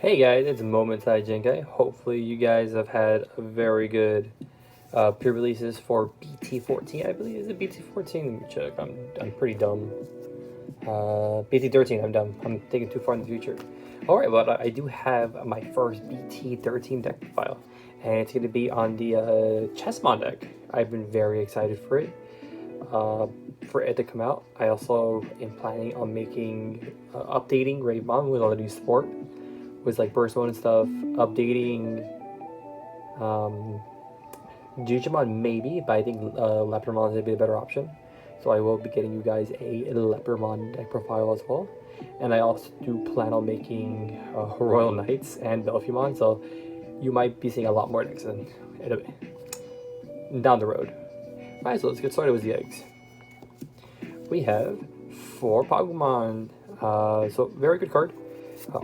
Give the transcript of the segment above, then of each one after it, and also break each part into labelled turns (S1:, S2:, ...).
S1: Hey guys, it's momentaijankguy. Hopefully you guys have had a very good pre-releases for BT14. I believe is it BT14. Let me check. I'm pretty dumb. BT13. I'm dumb. I'm thinking too far in the future. All right, but I do have my first BT13 deck profile, and it's going to be on the Chessmon deck. I've been very excited for it to come out. I also am planning on making updating Gravemon with all the new support, with like burst mode and stuff, updating Jujimon maybe, but I think Leopardmon is going to be a better option. So I will be getting you guys a Leopardmon deck profile as well. And I also do plan on making Royal Knights and Belfumon, so you might be seeing a lot more decks down the road. Alright, so let's get started with the eggs. We have 4 Pokemon. So very good card.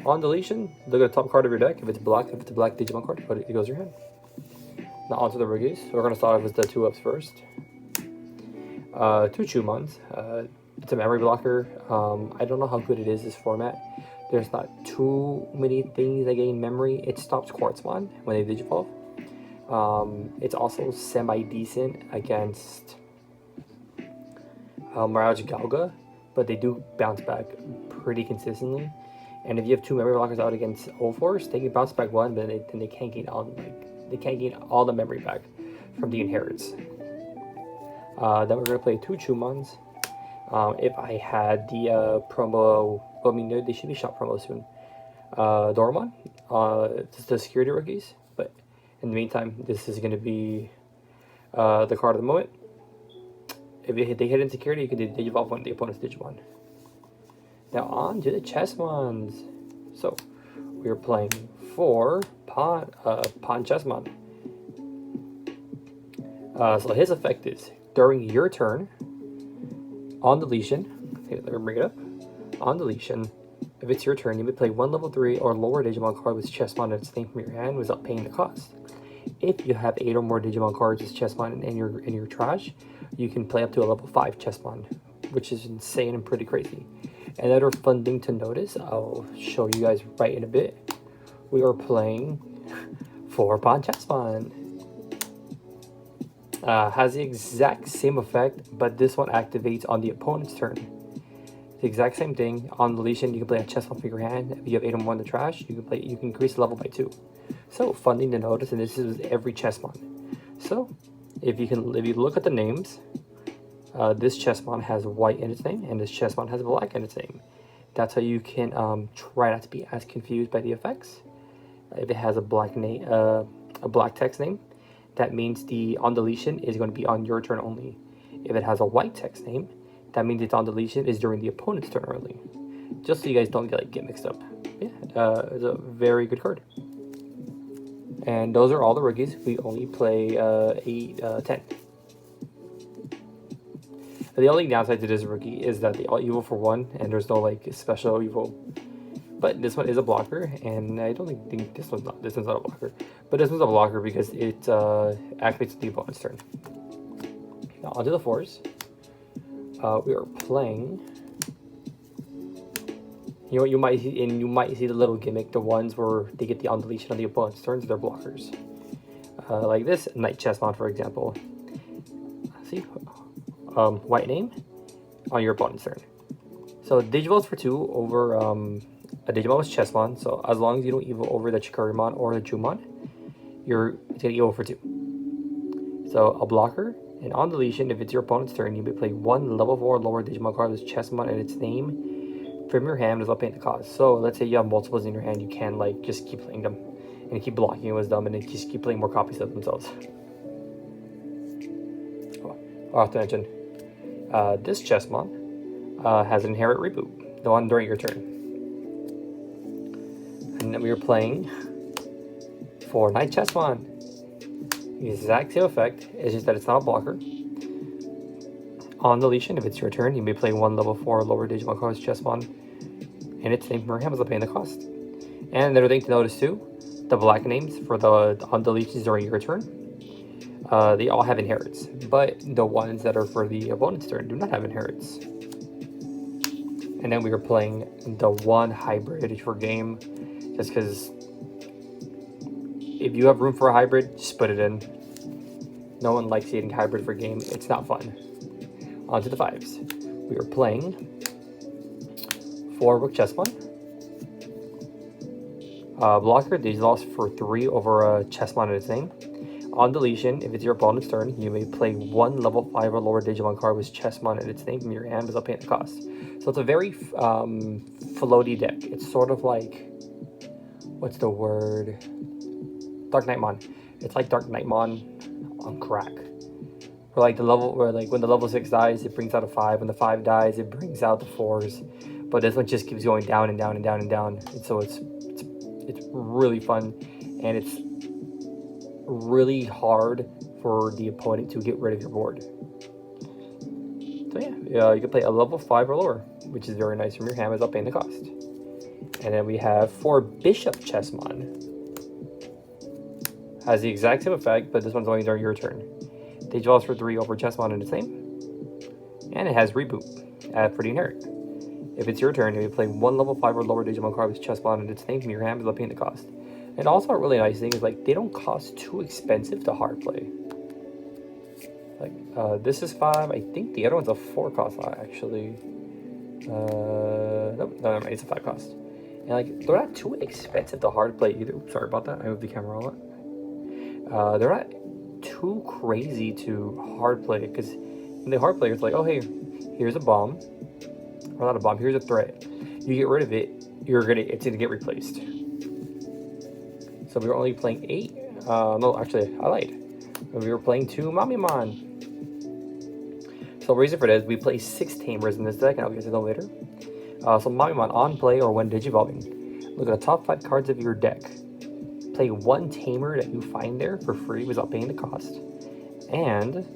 S1: On deletion, look at the top card of your deck. If it's a black Digimon card, it goes in your hand. Now onto the rookies. So we're going to start off with the 2-ups first. 2 Chumons. It's a memory blocker. I don't know how good it is, this format. There's not too many things that gain memory. It stops Quartzmon when they digivolve. It's also semi-decent against momentaijankguy, but they do bounce back pretty consistently. And if you have 2 memory blockers out against O-Force, they can bounce back 1, but then they can't gain all the memory back from the inherits. Then we're gonna play 2 Chumons. If I had the promo, well, I mean they should be shot promo soon. Doramon, it's the security rookies, but in the meantime, this is gonna be the card of the moment. If they hit in security, you can digivolve one of the opponent's Digimon. Now on to the Chessmons. So we're playing 4 Pawn Chessmon. So his effect is during your turn, on deletion. Okay, let me bring it up. On deletion, if it's your turn, you may play 1 level 3 or lower Digimon card with Chessmon and its name from your hand without paying the cost. If you have 8 or more Digimon cards with Chessmon in your trash, you can play up to a level 5 Chessmon, which is insane and pretty crazy. Another fun thing to notice, I'll show you guys right in a bit. We are playing 4 Pawn Chessmon. Has the exact same effect, but this one activates on the opponent's turn. The exact same thing. On deletion, you can play a Chessmon from your hand. If you have 8 or more in the trash, you can increase the level by 2. So fun thing to notice, and this is every Chessmon. So if you look at the names, this Chessmon has white in its name, and this Chessmon has black in its name. That's how you can try not to be as confused by the effects. If it has a black name, a black text name, that means the on deletion is going to be on your turn only. If it has a white text name, that means its on deletion is during the opponent's turn only. Just so you guys don't get mixed up. Yeah, it's a very good card. And those are all the rookies. We only play 10. The only downside to this rookie is that they all evil for 1, and there's no like special evil. But this one is a blocker, and I don't think this one's not a blocker. But this one's a blocker because it activates the opponent's turn. Now onto the 4s. We are playing. You might see the little gimmick, the ones where they get the on deletion on the opponent's turns, they're blockers. Like this Knight Chessmon, for example. See, white name on your opponent's turn. So digivolves for 2 over a Digimon with Chessmon. So as long as you don't evil over the Chikurimon or the Jumon, it's gonna evil for 2. So a blocker, and on deletion, if it's your opponent's turn, you may play 1 level 4 lower Digimon card with Chessmon and its name from your hand without paying the cost. So let's say you have multiples in your hand, you can like just keep playing them and keep blocking it with them, and then just keep playing more copies of themselves. I'll have to mention, this Chessmon has an inherit reboot, the one during your turn. And then we are playing 4 Knight Chessmon. The exact same effect, it's just that it's not a blocker. On deletion, if it's your turn, you may play 1 level 4 lower Digimon card with Chessmon, and its name from your hand without paying the cost. And another thing to notice too, the black names for the on deletions during your turn, they all have inherits, but the ones that are for the opponent's turn do not have inherits. And then we were playing the one hybrid for game, just because if you have room for a hybrid, just put it in. No one likes eating hybrid for game. It's not fun. On to the 5s. We are playing 4 Rook Chessmon. Blocker, they lost for 3 over a Chessmon in its name. On deletion, if it's your opponent's turn, you may play 1 level 5 or lower Digimon card with Chessmon in its name from your hand without paying the cost. So it's a very floaty deck. It's sort of like, what's the word? Dark Knightmon. It's like Dark Knightmon on crack. Where like when the level 6 dies, it brings out a 5. When the 5 dies, it brings out the 4s. But this one just keeps going down and down and down and down. And so it's really fun, and it's really hard for the opponent to get rid of your board. So yeah, you can play a level 5 or lower, which is very nice from your hand without paying the cost. And then we have 4 Bishop Chessmon. Has the exact same effect, but this one's only during your turn. They draws for 3 over Chessmon in its name, and it has reboot for the inherit. If it's your turn, you play 1 level 5 or lower Digimon card with Chessmon in its name from your hand without paying the cost. And also a really nice thing is like they don't cost too expensive to hard play. Like this is 5. I think the other one's a 4 cost actually. Nope, no, never mind, it's a 5 cost. And like they're not too expensive to hard play either. Sorry about that. I moved the camera a lot. They're not too crazy to hard play, because when they hard play, it's like, oh hey, here's a bomb. Or not a bomb, here's a threat. You get rid of it, it's gonna get replaced. So we were only playing 8. No, actually, I lied. We were playing 2 Mamimon. So the reason for this, we play 6 Tamers in this deck, and I'll get to that later. So Mamimon on play or when digivolving. Look at the top 5 cards of your deck. Play 1 Tamer that you find there for free without paying the cost. And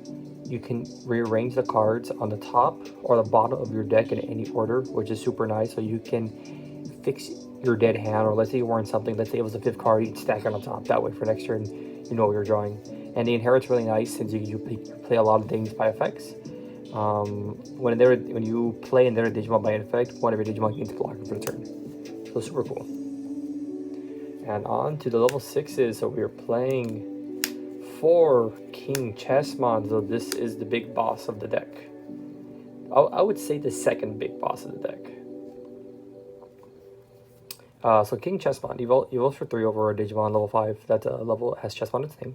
S1: you can rearrange the cards on the top or the bottom of your deck in any order, which is super nice. So you can fix your dead hand, or let's say you weren't something, let's say it was a 5th card, you can stack it on top. That way for next turn, you know what you're drawing. And the inherit's really nice since you play a lot of things by effects. When you play in their Digimon by effect, one of your Digimon gains blocker for the turn. So super cool. And on to the level 6s. So we're playing 4 King Chessmon. So this is the big boss of the deck. I would say the second big boss of the deck. So King Chessmon evolves for 3 over a Digimon level 5. That level has Chessmon in its name,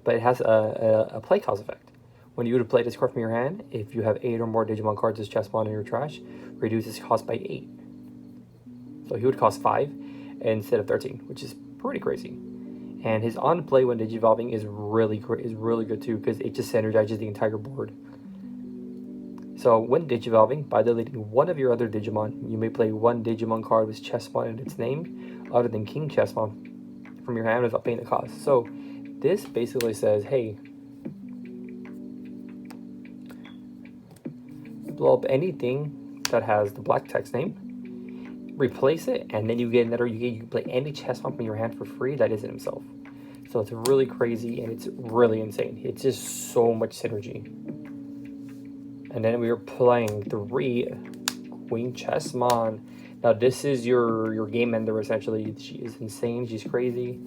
S1: but it has a play cost effect. When you would play this card from your hand, if you have 8 or more Digimon cards as Chessmon in your trash, reduce its cost by 8. So he would cost 5 instead of 13, which is pretty crazy. And his on play when digivolving is really good too, because it just synergizes the entire board. So when digivolving, by deleting one of your other Digimon, you may play 1 Digimon card with Chessmon in its name, other than King Chessmon, from your hand without paying the cost. So this basically says, hey, blow up anything that has the black text name, replace it, and then you get another. You can play any Chessmon from your hand for free that isn't himself. So it's really crazy and it's really insane. It's just so much synergy. And then we were playing 3 Queen Chessmon. Now this is your game ender essentially. She is insane. She's crazy,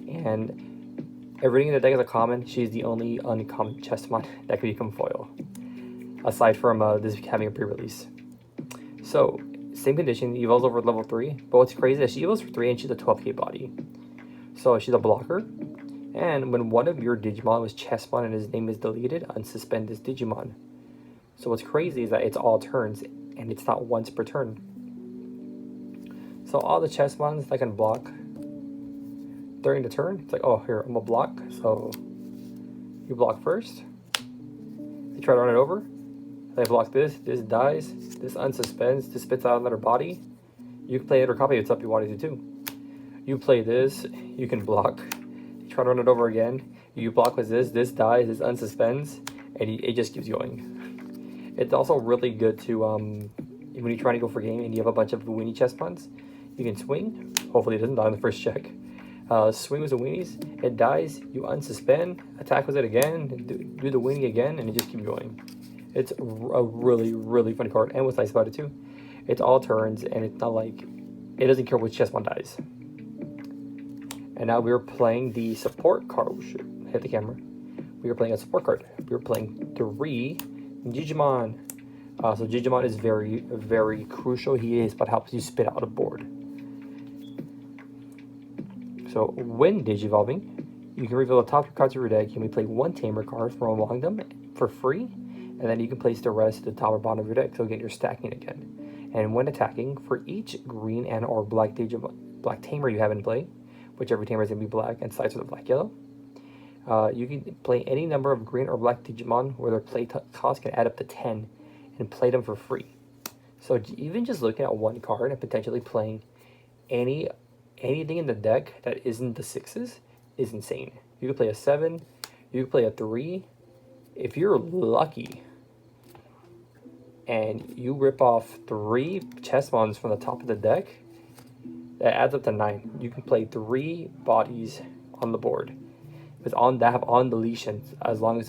S1: and everything in the deck is a common. She's the only uncommon Chessmon that could become foil, aside from this having a pre-release. So same condition, evolves over level 3. But what's crazy is she evolves for 3 and she's a 12k body. So she's a blocker. And when one of your Digimon was Chessmon and his name is deleted, unsuspend this Digimon. So what's crazy is that it's all turns, and it's not once per turn. So all the Chessmons that can block during the turn, it's like, oh, here, I'm gonna block. So you block first. You try to run it over. They block this dies, this unsuspends, this spits out another body. You can play it or copy it up if you wanted to too. You play this, you can block. You try to run it over again. You block with this dies, this unsuspends, and it just keeps going. It's also really good to, when you're trying to go for game and you have a bunch of weenie Chessmons, you can swing. Hopefully it doesn't die on the first check. Swing with the weenies, it dies, you unsuspend, attack with it again, do the weenie again, and it just keeps going. It's a really funny card, and what's nice about it too, It's all turns, and it's not like it doesn't care which Chessmon dies. And now we're playing the support card. Oh, shit. Hit the camera. We are playing a support card. We are playing 3 Digimon. So Digimon is very, very crucial. He is what helps you spit out a board. So when Digivolving, you can reveal the top 2 cards of your deck. You may play 1 Tamer card from among them for free, and then you can place the rest at the top or bottom of your deck. So again, you're stacking again. And when attacking, for each green and or black Tamer you have in play, whichever Tamer is going to be black and sides are the black-yellow, you can play any number of green or black Digimon where their play cost can add up to 10 and play them for free. So even just looking at 1 card and potentially playing anything in the deck that isn't the 6s is insane. You can play a 7, you can play a 3. If you're lucky and you rip off 3 Chessmons from the top of the deck, that adds up to 9. You can play 3 bodies on the board. Because that have on deletions, as long as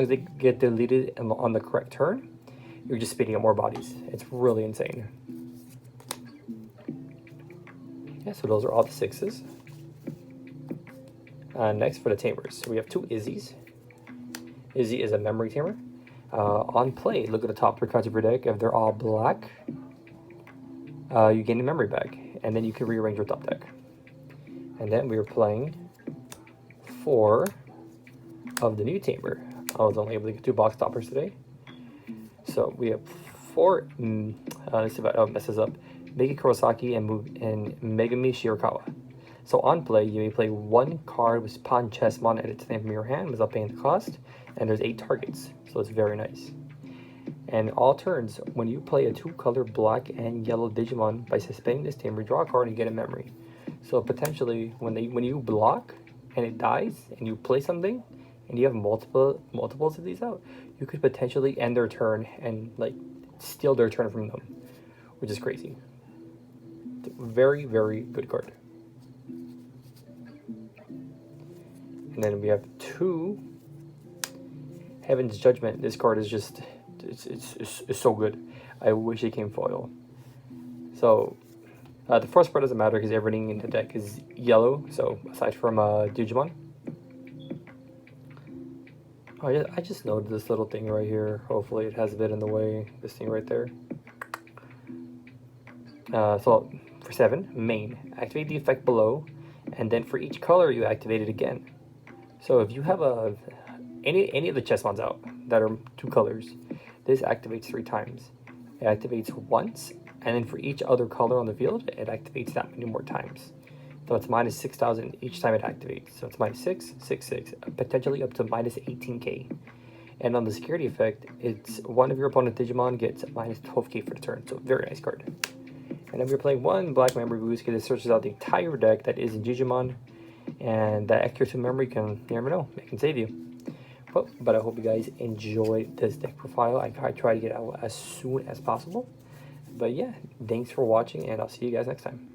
S1: they get deleted on the correct turn, you're just spitting out more bodies. It's really insane. Yeah, so those are all the 6s. Next for the Tamers, so we have 2 Izzies. Izzy is a memory Tamer. On play, look at the top 3 cards of your deck. If they're all black, you gain a memory back, and then you can rearrange your top deck. And then we are playing 4 of the new Tamer. I was only able to get 2 box toppers today. So we have 4, let's see if I don't mess this up, Mega Kurosaki and Megami Shirakawa. So on play, you may play 1 card with Pawn Chessmon at its name from your hand without paying the cost, and there's 8 targets, so it's very nice. And all turns, when you play a 2-color black and yellow Digimon, by suspending this Tamer, draw a card and get a memory. So potentially, when you block and it dies, and you play something, and you have multiples of these out, you could potentially end their turn and like steal their turn from them, which is crazy. It's a very, very good card. And then we have 2 Heaven's Judgment. This card is just it's so good. I wish it came foil. So the first part doesn't matter because everything in the deck is yellow. So aside from Digimon. Oh, I just noted this little thing right here. Hopefully it has a bit in the way. This thing right there. So for 7, main, activate the effect below, and then for each color you activate it again. So if you have any of the Chessmons out that are 2 colors, this activates 3 times. It activates once, and then for each other color on the field, it activates that many more times. So it's minus 6,000 each time it activates. So it's minus 6, 6, 6, potentially up to minus 18k. And on the security effect, it's one of your opponent Digimon gets minus 12k for the turn. So very nice card. And then we're playing 1 black memory boost because it searches out the entire deck that is in Digimon. And that extra 2 memory can, you never know, it can save you. But I hope you guys enjoyed this deck profile. I try to get out as soon as possible. But yeah, thanks for watching, and I'll see you guys next time.